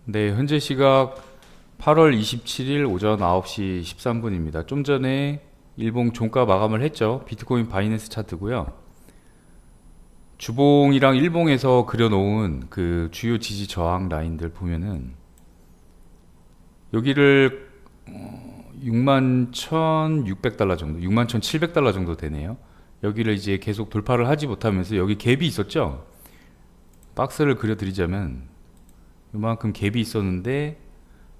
네, 현재 시각 8월 27일 오전 9시 13분입니다. 좀 전에 일봉 종가 마감을 했죠. 비트코인 바이낸스 차트고요. 주봉이랑 일봉에서 그려놓은 그 주요 지지 저항 라인들 보면은 여기를 61,600달러 정도, 61,700달러 정도 되네요. 여기를 이제 계속 돌파를 하지 못하면서 여기 갭이 있었죠. 박스를 그려드리자면 이만큼 갭이 있었는데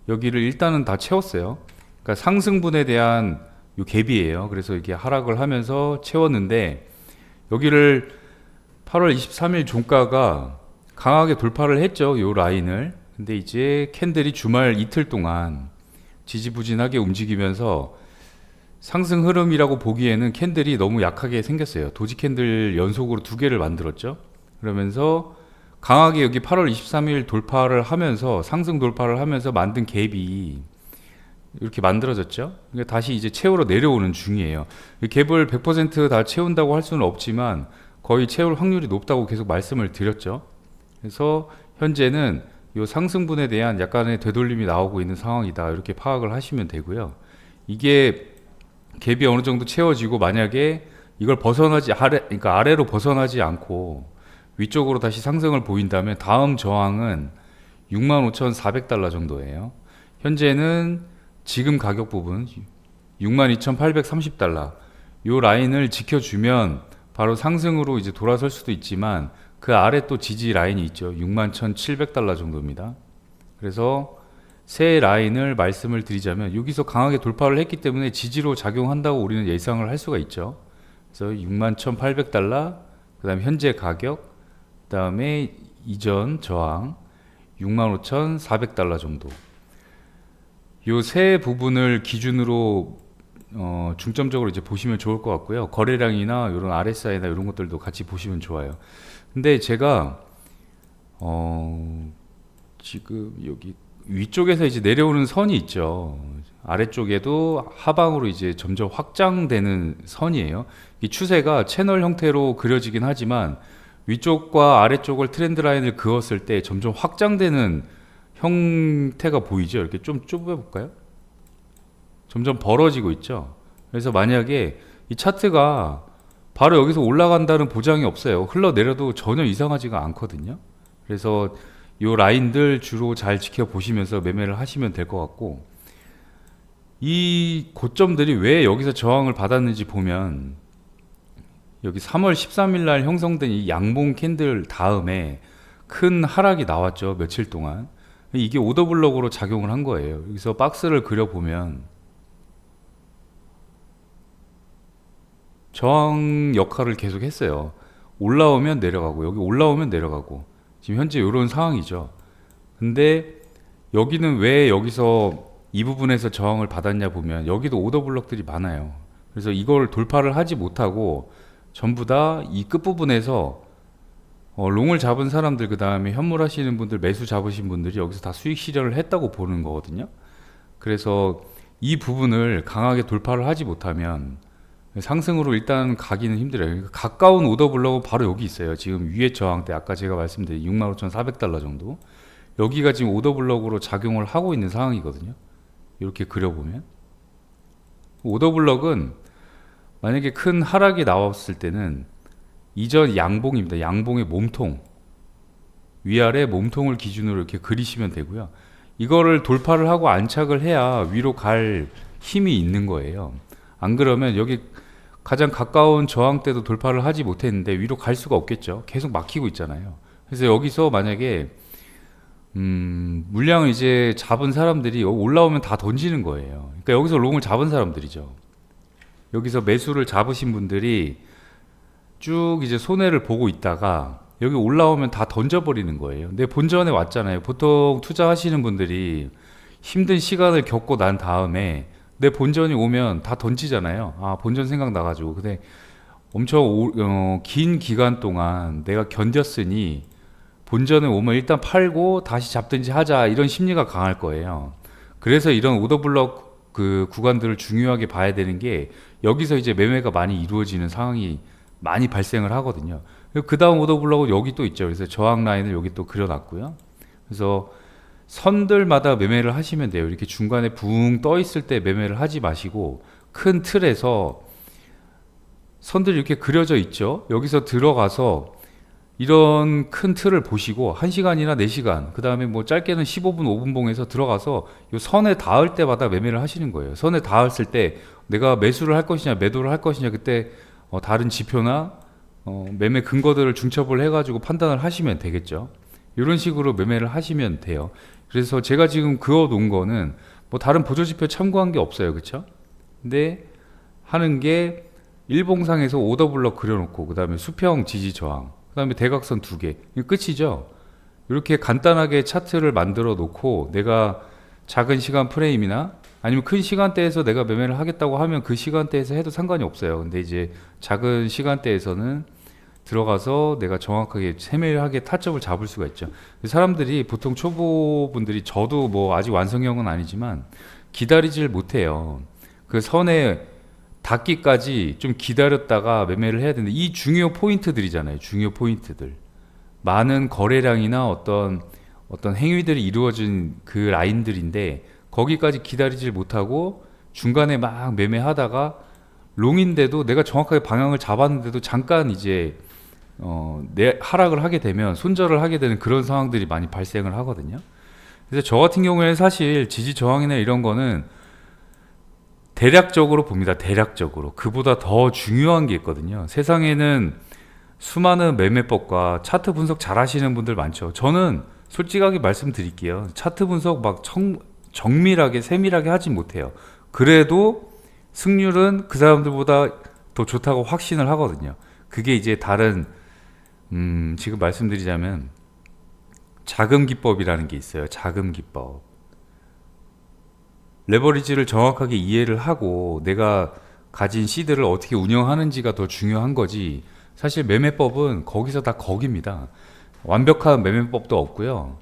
여기를 일단은 다 채웠어요. 그러니까 상승분에 대한 요 갭이에요. 그래서 이게 하락을 하면서 채웠는데 여기를 8월 23일 종가가 강하게 돌파를 했죠. 요 라인을. 근데 이제 캔들이 주말 이틀 동안 지지부진하게 움직이면서 상승 흐름이라고 보기에는 캔들이 너무 약하게 생겼어요. 도지 캔들 연속으로 두 개를 만들었죠. 그러면서 강하게 여기 8월 23일 돌파를 하면서 상승 돌파를 하면서 만든 갭이 이렇게 만들어졌죠. 그러니까 다시 이제 채우러 내려오는 중이에요. 이 갭을 100%다 채운다고 할 수는 없지만 거의 채울 확률이 높다고 계속 말씀을 드렸죠. 그래서 현재는 이 상승분에 대한 약간의 되돌림이 나오고 있는 상황이다, 이렇게 파악을 하시면 되고요. 이게 갭이 어느 정도 채워지고 만약에 이걸 벗어나지 그러니까 아래로 벗어나지 않고 위쪽으로 다시 상승을 보인다면 다음 저항은 65,400달러 정도예요. 현재는 지금 가격 부분 62,830달러 요 라인을 지켜주면 바로 상승으로 이제 돌아설 수도 있지만 그 아래 또 지지 라인이 있죠. 61,700달러 정도입니다. 그래서 새 라인을 말씀을 드리자면 여기서 강하게 돌파를 했기 때문에 지지로 작용한다고 우리는 예상을 할 수가 있죠. 그래서 61,800달러, 그 다음에 현재 가격, 그 다음에 이전 저항 65,400달러 정도, 요 세 부분을 기준으로 중점적으로 이제 보시면 좋을 것 같고요. 거래량이나 이런 RSI나 이런 것들도 같이 보시면 좋아요. 근데 제가 지금 여기 위쪽에서 이제 내려오는 선이 있죠. 아래쪽에도 하방으로 이제 점점 확장되는 선이에요. 이 추세가 채널 형태로 그려지긴 하지만 위쪽과 아래쪽을 트렌드 라인을 그었을 때 점점 확장되는 형태가 보이죠. 이렇게 좀 좁혀볼까요? 점점 벌어지고 있죠. 그래서 만약에 이 차트가 바로 여기서 올라간다는 보장이 없어요. 흘러내려도 전혀 이상하지가 않거든요. 그래서 이 라인들 주로 잘 지켜보시면서 매매를 하시면 될 것 같고, 이 고점들이 왜 여기서 저항을 받았는지 보면 여기 3월 13일 날 형성된 이 양봉 캔들 다음에 큰 하락이 나왔죠. 며칠 동안. 이게 오더블럭으로 작용을 한 거예요. 여기서 박스를 그려보면 저항 역할을 계속 했어요. 올라오면 내려가고 여기 올라오면 내려가고 지금 현재 이런 상황이죠. 근데 여기는 왜 여기서 이 부분에서 저항을 받았냐 보면 여기도 오더블럭들이 많아요. 그래서 이걸 돌파를 하지 못하고 전부 다 이 끝부분에서 롱을 잡은 사람들, 그 다음에 현물 하시는 분들, 매수 잡으신 분들이 여기서 다 수익 실현을 했다고 보는 거거든요. 그래서 이 부분을 강하게 돌파를 하지 못하면 상승으로 일단 가기는 힘들어요. 가까운 오더블럭은 바로 여기 있어요. 지금 위에 저항대, 아까 제가 말씀드린 65,400달러 정도, 여기가 지금 오더블럭으로 작용을 하고 있는 상황이거든요. 이렇게 그려보면 오더블럭은 만약에 큰 하락이 나왔을 때는 이전 양봉입니다. 양봉의 몸통, 위아래 몸통을 기준으로 이렇게 그리시면 되고요. 이거를 돌파를 하고 안착을 해야 위로 갈 힘이 있는 거예요. 안 그러면 여기 가장 가까운 저항대도 돌파를 하지 못했는데 위로 갈 수가 없겠죠. 계속 막히고 있잖아요. 그래서 여기서 만약에 물량을 이제 잡은 사람들이 올라오면 다 던지는 거예요. 그러니까 여기서 롱을 잡은 사람들이죠. 여기서 매수를 잡으신 분들이 쭉 이제 손해를 보고 있다가 여기 올라오면 다 던져버리는 거예요. 근데 본전에 왔잖아요. 보통 투자하시는 분들이 힘든 시간을 겪고 난 다음에 내 본전이 오면 다 던지잖아요. 아, 본전 생각나가지고. 근데 엄청 긴 기간 동안 내가 견뎠으니 본전에 오면 일단 팔고 다시 잡든지 하자, 이런 심리가 강할 거예요. 그래서 이런 오더블럭 그 구간들을 중요하게 봐야 되는 게, 여기서 이제 매매가 많이 이루어지는 상황이 많이 발생을 하거든요. 그 다음 오더블럭은 여기 또 있죠. 그래서 저항 라인을 여기 또 그려놨고요. 그래서 선들마다 매매를 하시면 돼요. 이렇게 중간에 붕 떠 있을 때 매매를 하지 마시고 큰 틀에서 선들이 이렇게 그려져 있죠. 여기서 들어가서 이런 큰 틀을 보시고 1시간이나 4시간, 그 다음에 뭐 짧게는 15분, 5분 봉에서 들어가서 요 선에 닿을 때마다 매매를 하시는 거예요. 선에 닿았을 때 내가 매수를 할 것이냐 매도를 할 것이냐, 그때 다른 지표나 매매 근거들을 중첩을 해가지고 판단을 하시면 되겠죠. 이런 식으로 매매를 하시면 돼요. 그래서 제가 지금 그어 놓은 거는 뭐 다른 보조지표 참고한 게 없어요. 그쵸? 근데 하는 게 일봉상에서 오더블럭 그려놓고, 그 다음에 수평 지지 저항, 그 다음에 대각선 2개, 끝이죠. 이렇게 간단하게 차트를 만들어 놓고 내가 작은 시간 프레임이나 아니면 큰 시간대에서 내가 매매를 하겠다고 하면 그 시간대에서 해도 상관이 없어요. 근데 이제 작은 시간대에서는 들어가서 내가 정확하게 세밀하게 타점을 잡을 수가 있죠. 사람들이 보통 초보분들이, 저도 뭐 아직 완성형은 아니지만 기다리질 못해요. 그 선에 닿기까지 좀 기다렸다가 매매를 해야 되는데, 이 중요 포인트들이잖아요. 중요 포인트들, 많은 거래량이나 어떤 행위들이 이루어진 그 라인들인데, 거기까지 기다리질 못하고 중간에 막 매매하다가 롱인데도 내가 정확하게 방향을 잡았는데도 잠깐 이제 내 하락을 하게 되면 손절을 하게 되는 그런 상황들이 많이 발생을 하거든요. 그래서 저 같은 경우에는 사실 지지 저항이나 이런 거는 대략적으로 봅니다. 대략적으로. 그보다 더 중요한 게 있거든요. 세상에는 수많은 매매법과 차트 분석 잘 하시는 분들 많죠. 저는 솔직하게 말씀드릴게요. 차트 분석 막 정밀하게 세밀하게 하진 못해요. 그래도 승률은 그 사람들보다 더 좋다고 확신을 하거든요. 그게 이제 다른 지금 말씀드리자면 자금 기법이라는 게 있어요. 자금 기법. 레버리지를 정확하게 이해를 하고 내가 가진 시드를 어떻게 운영하는지가 더 중요한 거지, 사실 매매법은 거기서 다 거깁니다. 완벽한 매매법도 없고요.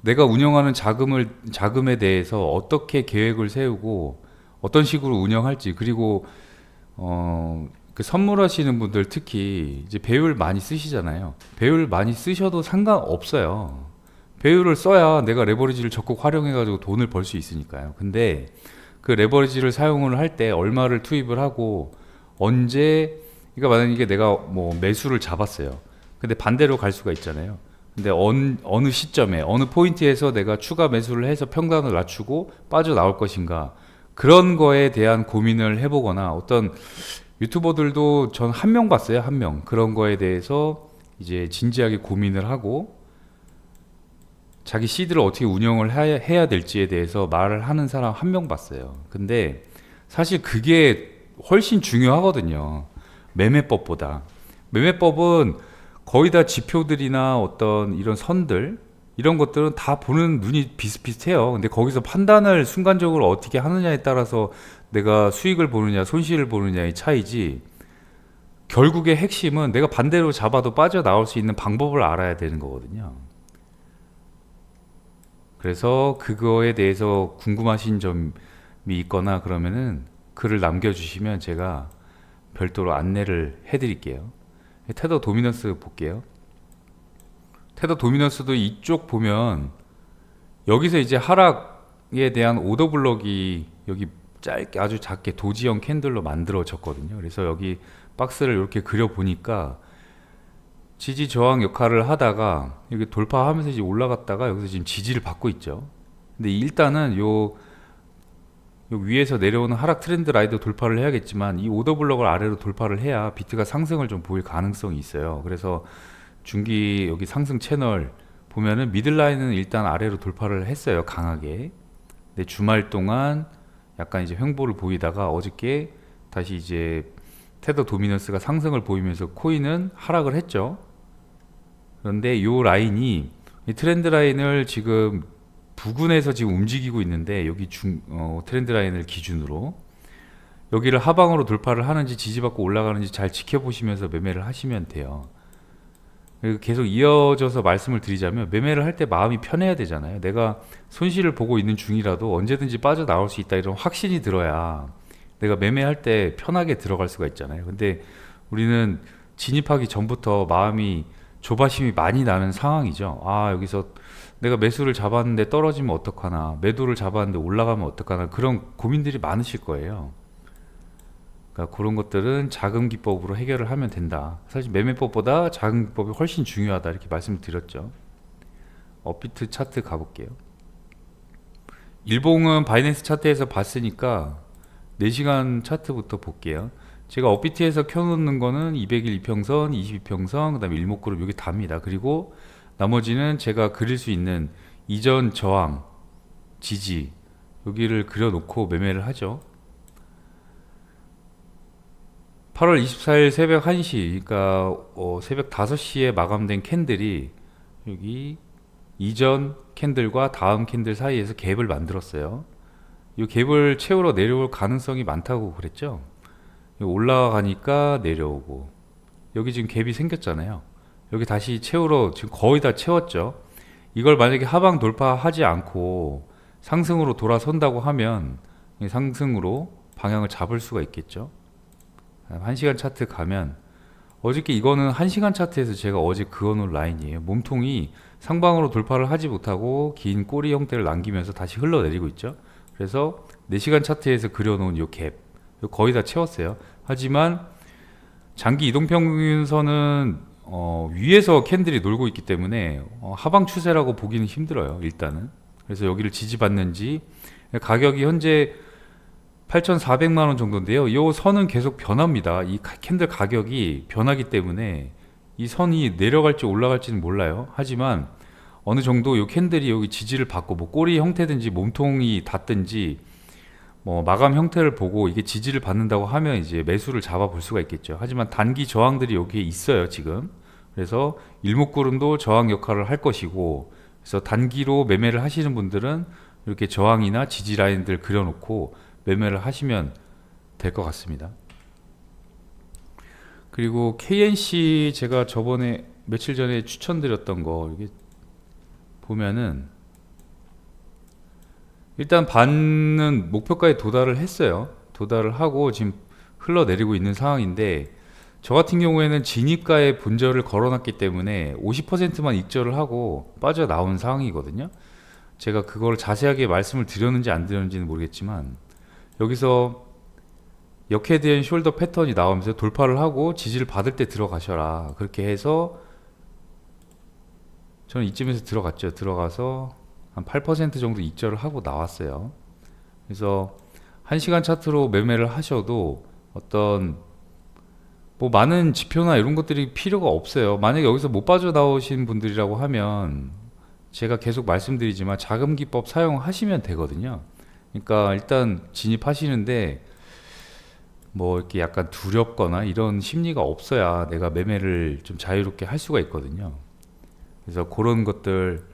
내가 운영하는 자금에 대해서 어떻게 계획을 세우고 어떤 식으로 운영할지, 그리고 그 선물하시는 분들 특히 이제 배율 많이 쓰시잖아요. 배율 많이 쓰셔도 상관없어요. 배율을 써야 내가 레버리지를 적극 활용해 가지고 돈을 벌 수 있으니까요. 근데 그 레버리지를 사용을 할 때 얼마를 투입을 하고 언제, 그러니까 만약에 내가 뭐 매수를 잡았어요. 근데 반대로 갈 수가 있잖아요. 근데 어느 시점에 어느 포인트에서 내가 추가 매수를 해서 평단을 낮추고 빠져나올 것인가, 그런 거에 대한 고민을 해보거나, 어떤 유튜버들도 전 한 명 봤어요. 한 명. 그런 거에 대해서 이제 진지하게 고민을 하고 자기 시드를 어떻게 운영을 해야 될지에 대해서 말을 하는 사람 한 명 봤어요. 근데 사실 그게 훨씬 중요하거든요. 매매법보다. 매매법은 거의 다 지표들이나 어떤 이런 선들, 이런 것들은 다 보는 눈이 비슷비슷해요. 근데 거기서 판단을 순간적으로 어떻게 하느냐에 따라서 내가 수익을 보느냐 손실을 보느냐의 차이지, 결국의 핵심은 내가 반대로 잡아도 빠져나올 수 있는 방법을 알아야 되는 거거든요. 그래서 그거에 대해서 궁금하신 점이 있거나 그러면은 글을 남겨주시면 제가 별도로 안내를 해드릴게요. 테더 도미넌스 볼게요. 테더 도미넌스도 이쪽 보면 여기서 이제 하락에 대한 오더 블럭이 여기 짧게 아주 작게 도지형 캔들로 만들어졌거든요. 그래서 여기 박스를 이렇게 그려 보니까 지지 저항 역할을 하다가 여기 돌파하면서 이제 올라갔다가 여기서 지금 지지를 받고 있죠. 근데 일단은 요 위에서 내려오는 하락 트렌드 라인도 돌파를 해야겠지만, 이 오더 블럭을 아래로 돌파를 해야 비트가 상승을 좀 보일 가능성이 있어요. 그래서 중기 여기 상승 채널 보면은 미들라인은 일단 아래로 돌파를 했어요. 강하게. 근데 주말 동안 약간 이제 횡보를 보이다가 어저께 다시 이제 테더 도미넌스가 상승을 보이면서 코인은 하락을 했죠. 그런데 이 라인이, 이 트렌드 라인을 지금 부근에서 지금 움직이고 있는데, 여기 트렌드 라인을 기준으로 여기를 하방으로 돌파를 하는지 지지받고 올라가는지 잘 지켜보시면서 매매를 하시면 돼요. 계속 이어져서 말씀을 드리자면, 매매를 할 때 마음이 편해야 되잖아요. 내가 손실을 보고 있는 중이라도 언제든지 빠져나올 수 있다, 이런 확신이 들어야 내가 매매할 때 편하게 들어갈 수가 있잖아요. 근데 우리는 진입하기 전부터 마음이 조바심이 많이 나는 상황이죠. 아, 여기서 내가 매수를 잡았는데 떨어지면 어떡하나, 매도를 잡았는데 올라가면 어떡하나, 그런 고민들이 많으실 거예요. 그러니까 그런 것들은 자금 기법으로 해결을 하면 된다. 사실 매매법보다 자금 기법이 훨씬 중요하다, 이렇게 말씀을 드렸죠. 업비트 차트 가볼게요. 일봉은 바이낸스 차트에서 봤으니까 4시간 차트부터 볼게요. 제가 업비트에서 켜놓는 거는 200일 이평선, 22평선, 그 다음에 일목그룹, 여기 답니다. 그리고 나머지는 제가 그릴 수 있는 이전 저항, 지지, 여기를 그려놓고 매매를 하죠. 8월 24일 새벽 1시, 그러니까 새벽 5시에 마감된 캔들이 여기 이전 캔들과 다음 캔들 사이에서 갭을 만들었어요. 이 갭을 채우러 내려올 가능성이 많다고 그랬죠. 올라가니까 내려오고, 여기 지금 갭이 생겼잖아요. 여기 다시 채우러 지금 거의 다 채웠죠. 이걸 만약에 하방 돌파하지 않고 상승으로 돌아선다고 하면 상승으로 방향을 잡을 수가 있겠죠. 1시간 차트 가면, 어저께 이거는 1시간 차트에서 제가 어제 그어놓은 라인이에요. 몸통이 상방으로 돌파를 하지 못하고 긴 꼬리 형태를 남기면서 다시 흘러내리고 있죠. 그래서 4시간 차트에서 그려놓은 이 갭, 거의 다 채웠어요. 하지만 장기 이동평균선은 위에서 캔들이 놀고 있기 때문에 하방 추세라고 보기는 힘들어요, 일단은. 그래서 여기를 지지받는지, 가격이 현재 8,400만원 정도인데요. 이 선은 계속 변합니다. 이 캔들 가격이 변하기 때문에 이 선이 내려갈지 올라갈지는 몰라요. 하지만 어느 정도 이 캔들이 여기 지지를 받고, 뭐 꼬리 형태든지 몸통이 닿든지 뭐 마감 형태를 보고 이게 지지를 받는다고 하면 이제 매수를 잡아 볼 수가 있겠죠. 하지만 단기 저항들이 여기에 있어요, 지금. 그래서 일목구름도 저항 역할을 할 것이고, 그래서 단기로 매매를 하시는 분들은 이렇게 저항이나 지지 라인들 그려놓고 매매를 하시면 될 것 같습니다. 그리고 KNC 제가 저번에 며칠 전에 추천드렸던 거, 이게 보면은 일단 반은 목표가에 도달을 했어요. 도달을 하고 지금 흘러내리고 있는 상황인데, 저 같은 경우에는 진입가에 본절을 걸어놨기 때문에 50%만 익절을 하고 빠져나온 상황이거든요. 제가 그걸 자세하게 말씀을 드렸는지 안 드렸는지는 모르겠지만, 여기서 역헤드앤 숄더 패턴이 나오면서 돌파를 하고 지지를 받을 때 들어가셔라, 그렇게 해서 저는 이쯤에서 들어갔죠. 들어가서 한 8% 정도 익절을 하고 나왔어요. 그래서 1시간 차트로 매매를 하셔도 어떤 뭐 많은 지표나 이런 것들이 필요가 없어요. 만약에 여기서 못 빠져나오신 분들이라고 하면 제가 계속 말씀드리지만 자금 기법 사용하시면 되거든요. 그러니까 일단 진입하시는데 뭐 이렇게 약간 두렵거나 이런 심리가 없어야 내가 매매를 좀 자유롭게 할 수가 있거든요. 그래서 그런 것들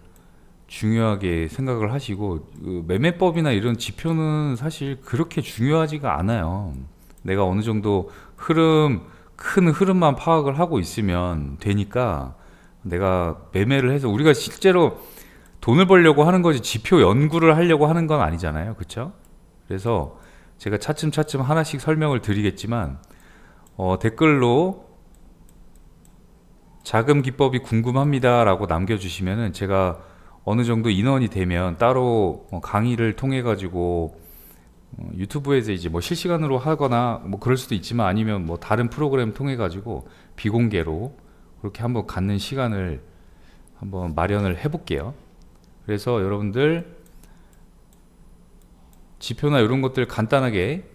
중요하게 생각을 하시고, 그 매매법이나 이런 지표는 사실 그렇게 중요하지가 않아요. 내가 어느 정도 큰 흐름만 파악을 하고 있으면 되니까, 내가 매매를 해서, 우리가 실제로 돈을 벌려고 하는 거지 지표 연구를 하려고 하는 건 아니잖아요, 그쵸? 그래서 제가 차츰차츰 하나씩 설명을 드리겠지만, 댓글로 자금 기법이 궁금합니다 라고 남겨주시면은 제가 어느 정도 인원이 되면 따로 강의를 통해 가지고 유튜브에서 이제 뭐 실시간으로 하거나 뭐 그럴 수도 있지만, 아니면 뭐 다른 프로그램 통해 가지고 비공개로 그렇게 한번 갖는 시간을 한번 마련을 해 볼게요. 그래서 여러분들 지표나 이런 것들 간단하게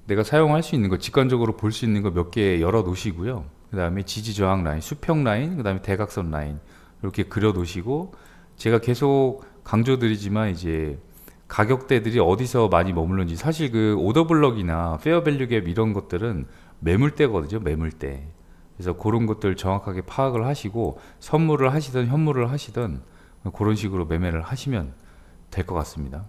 내가 사용할 수 있는 거, 직관적으로 볼 수 있는 거 몇 개 열어 놓으시고요. 그 다음에 지지 저항 라인, 수평 라인, 그 다음에 대각선 라인 이렇게 그려 놓으시고, 제가 계속 강조드리지만 이제 가격대들이 어디서 많이 머물는지, 사실 그 오더블럭이나 페어밸류 갭 이런 것들은 매물대거든요, 매물대. 그래서 그런 것들 정확하게 파악을 하시고 선물을 하시든 현물을 하시든 그런 식으로 매매를 하시면 될 것 같습니다.